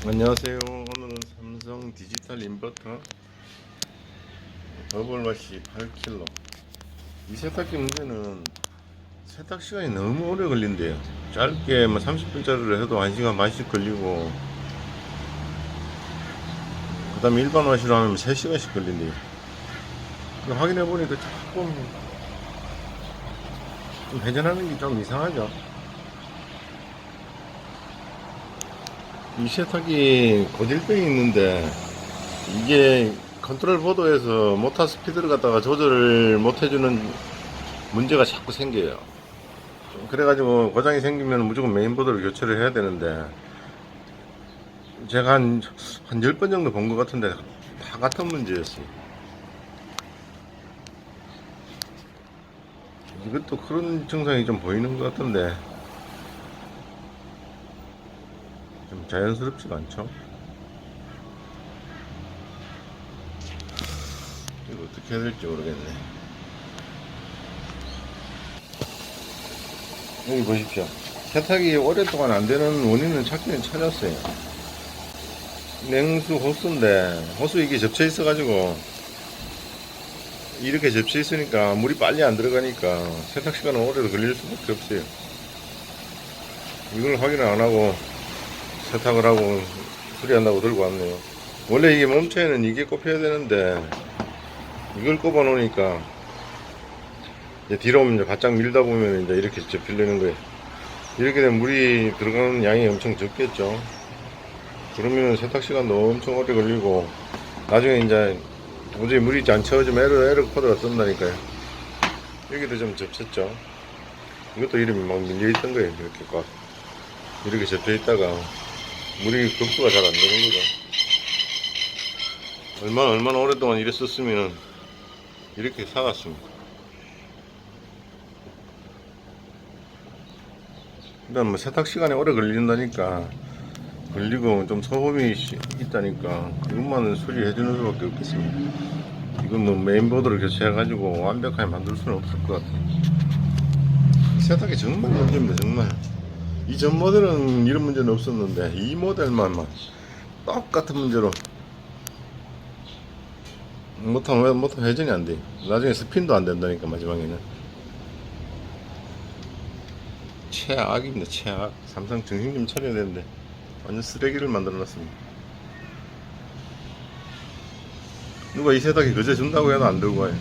안녕하세요. 오늘은 삼성 디지털 인버터 더블와시 8kg. 이 세탁기 문제는 세탁 시간이 너무 오래 걸린대요. 짧게 30분짜리를 해도 1시간 반씩 걸리고, 그 다음에 일반 와시로 하면 3시간씩 걸린대요. 확인해 보니까 조금 좀 회전하는 게 좀 이상하죠. 이 세탁기 고질병이 있는데, 이게 컨트롤 보드에서 모터 스피드를 갖다가 조절을 못 해주는 문제가 자꾸 생겨요. 그래가지고 고장이 생기면 무조건 메인보드를 교체를 해야 되는데, 제가 한 10번 정도 본 것 같은데 다 같은 문제였어요. 이것도 그런 증상이 좀 보이는 것 같은데 좀 자연스럽지가 않죠. 이거 어떻게 해야 될지 모르겠네. 여기 보십시오. 세탁이 오랫동안 안 되는 원인은 찾기는 찾았어요. 냉수 호스인데, 호스 이게 접쳐 있어 가지고 이렇게 접쳐 있으니까 물이 빨리 안 들어가니까 세탁 시간은 오래 걸릴 수밖에 없어요. 이걸 확인을 안 하고 세탁을 하고 수리한다고 들고 왔네요. 원래 이게 몸체에는 이게 꼽혀야 되는데 이걸 꼽아 놓으니까 이제 뒤로 이제 바짝 밀다 보면 이제 이렇게 접히려는 거예요. 이렇게 되면 물이 들어가는 양이 엄청 적겠죠. 그러면 세탁 시간도 엄청 오래 걸리고 나중에 이제 도저히 물이 안 채워지면 에러 코드가 뜬다니까요. 여기도 좀 접혔죠. 이것도 이름이 막 밀려있던 거예요. 이렇게 꽉 이렇게 접혀있다가 물이 급수가 잘 안 되는 거죠. 얼마나 오랫동안 이랬었으면 이렇게 살았습니다. 일단 뭐 세탁 시간이 오래 걸린다니까, 걸리고 좀 소음이 있다니까 그것만은 수리해 주는 수밖에 없겠습니다. 이건 뭐 메인보드를 교체해가지고 완벽하게 만들 수는 없을 것 같아요. 세탁기 정말 문제입니다. 정말 이 전 모델은 이런 문제는 없었는데 이 모델만 똑같은 문제로 모터 회전이 안 돼. 나중에 스핀도 안 된다니까 마지막에는. 최악입니다. 최악. 삼성 정신 좀 차려야 되는데 완전 쓰레기를 만들어 놨습니다. 누가 이 세탁기 거저 준다고 해도 안 들고 와요.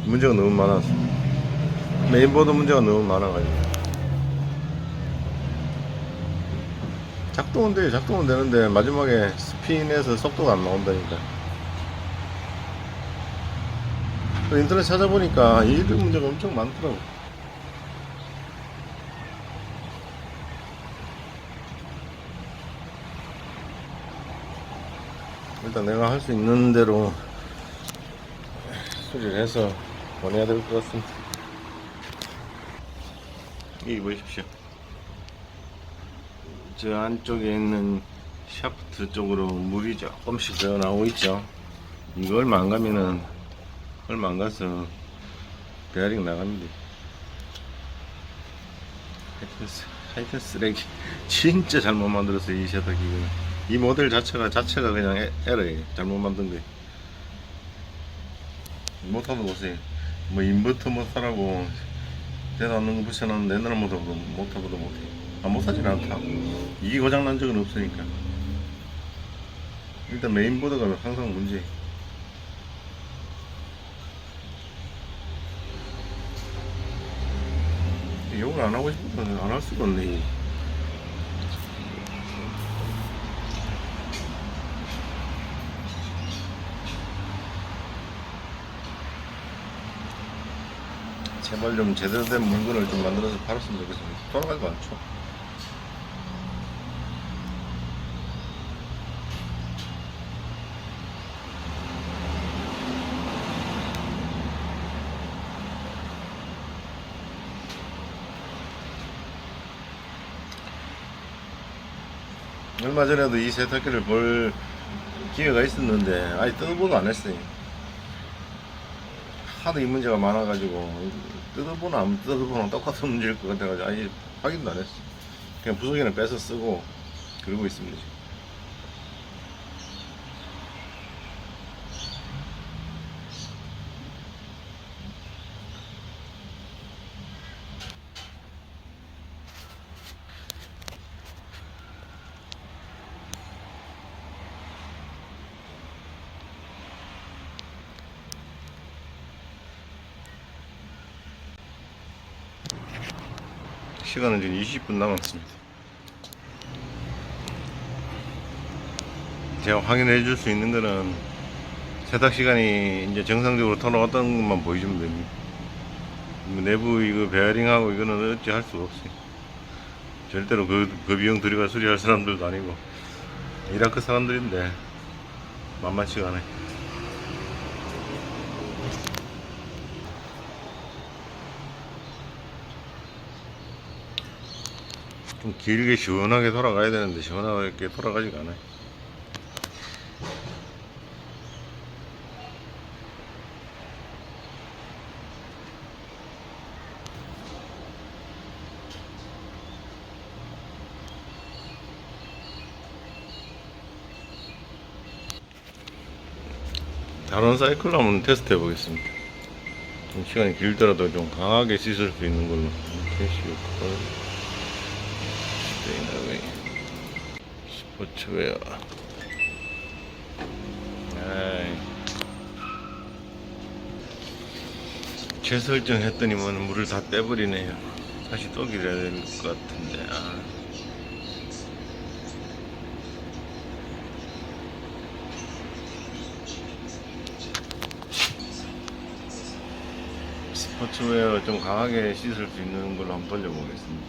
문제가 너무 많아서. 메인보드 문제가 너무 많아가지고. 작동은 되는데 마지막에 스핀에서 속도가 안 나온다니까. 인터넷 찾아보니까 이런 문제가 엄청 많더라고. 일단 내가 할 수 있는 대로 수리를 해서 보내야 될 것 같습니다. 여기 보십시오. 저 안쪽에 있는 샤프트 쪽으로 물이 조금씩 더 나오고 있죠. 이거 얼마 안 가서 베어링 나갑니다. 하여튼 쓰레기. 진짜 잘못 만들었어요. 이 세탁기는. 이 모델 자체가 그냥 에러예요. 잘못 만든 거예요. 모터도 보세요. 뭐 인버터 모터라고 대도 않는 거 붙여놨는데 옛날 모터보다 못해요. 못하진 않다. 이게 고장 난 적은 없으니까. 일단 메인보드가 항상 문제예요. 욕을 안 하고 싶으면 안 할 수가 없네. 제발 좀 제대로 된 물건을 좀 만들어서 팔았으면 좋겠습니다. 돌아가지도 않죠. 얼마 전에도 이 세탁기를 볼 기회가 있었는데 아예 뜯어보도 안 했어요. 하도 이 문제가 많아가지고 뜯어보나 안 뜯어보나 똑같은 문제일 것 같아가지고 아예 확인도 안 했어. 그냥 부속에는 빼서 쓰고 그러고 있습니다. 지금. 시간은 지금 20분 남았습니다. 제가 확인해 줄 수 있는 거는 세탁 시간이 이제 정상적으로 돌아왔다는 것만 보여주면 됩니다. 내부 이거 베어링하고 이거는 어찌 할 수가 없어요. 절대로 그 비용 들여가 수리할 사람들도 아니고 이라크 사람들인데 만만치가 않아요. 좀 길게 시원하게 돌아가야 되는데 시원하게 돌아가지가 않아요. 다른 사이클로 한번 테스트 해보겠습니다. 좀 시간이 길더라도 좀 강하게 씻을 수 있는 걸로. 캐시오 스포츠웨어. 재설정 했더니만 물을 다 빼버리네요. 다시 또 길어야 될 것 같은데. 스포츠웨어 좀 강하게 씻을 수 있는 걸로 한번 돌려보겠습니다.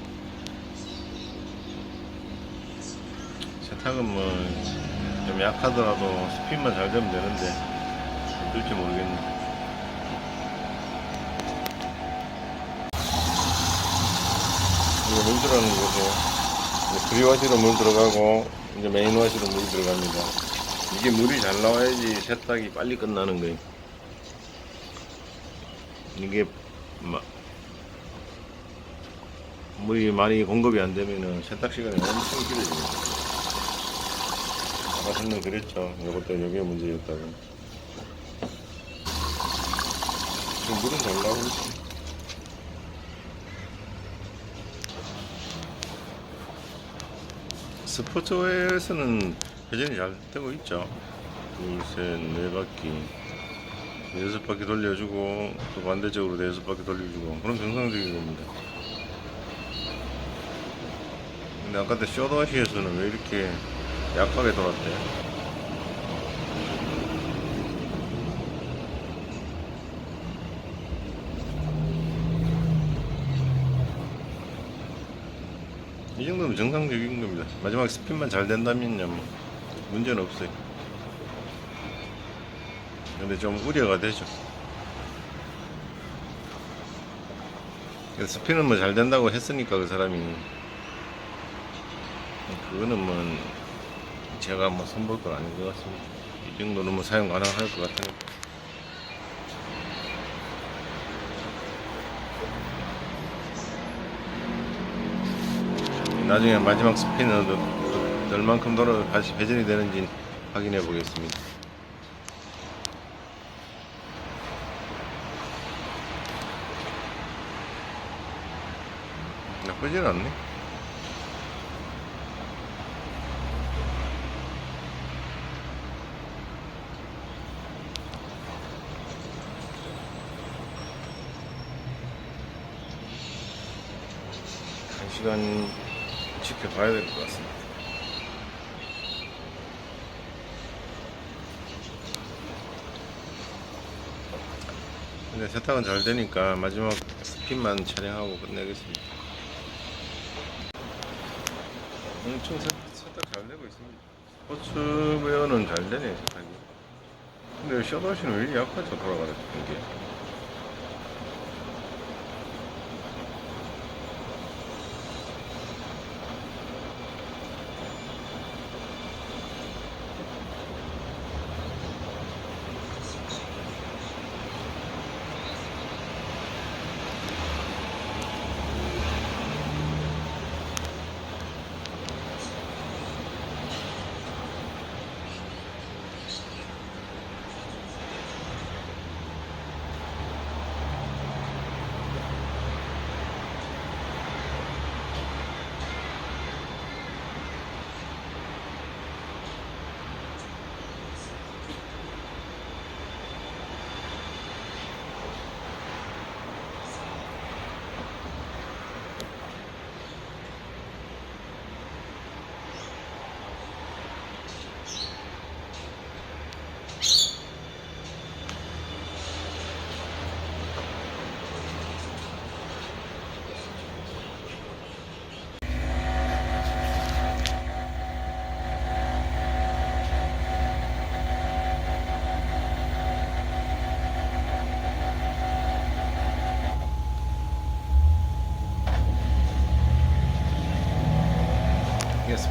세탁은 뭐 좀 약하더라도 스핀만 잘 되면 되는데 어떨지 모르겠네. 이거 물 들어가는 거죠. 프리와시로 물 들어가고 이제 메인와시로 물 들어갑니다. 이게 물이 잘 나와야지 세탁이 빨리 끝나는 거예요. 이게 물이 많이 공급이 안 되면은 세탁 시간이 엄청 길어집니다. 아까 설명 드렸죠. 이것도 여기에 문제였다고. 지금 물은 잘 나오고 있어. 스포츠웨어에서는 회전이 잘 되고 있죠. 둘, 셋, 네 바퀴. 6바퀴 돌려주고 또 반대쪽으로 6바퀴 돌려주고 그런 정상적인 겁니다. 근데 아까 때 쇼도와시에서는 왜 이렇게 약하게 돌았대요? 이 정도면 정상적인 겁니다. 마지막 스핀만 잘 된다면요 뭐 문제는 없어요. 근데 좀 우려가 되죠. 스핀은 뭐 잘 된다고 했으니까 그 사람이 그거는 뭐 제가 뭐 손볼 건 아닌 것 같습니다. 이 정도는 뭐 사용 가능할 것 같아요. 나중에 마지막 스핀은 얼만큼 돌아 다시 회전이 되는지 확인해 보겠습니다. 나쁘진 않네. 한 시간 지켜봐야 될 것 같습니다. 근데 세탁은 잘 되니까 마지막 스핀만 촬영하고 끝내겠습니다. 엄청 세탁 잘 되고 있습니다. 스포츠웨어는 잘 되네 세탁이. 근데 셔도시는 왜 이렇게 약하죠 돌아가는 게.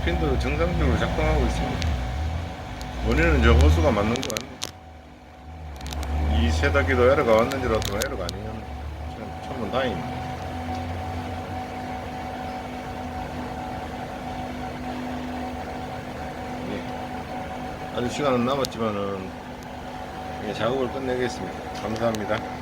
스핀도 정상적으로 작동하고 있습니다. 원인은 저 호수가 맞는 거 같네. 이 세탁기도 에러가 왔는지라도 에러가 아니면 천문 다행입니다. 아직 시간은 남았지만은 작업을 끝내겠습니다. 감사합니다.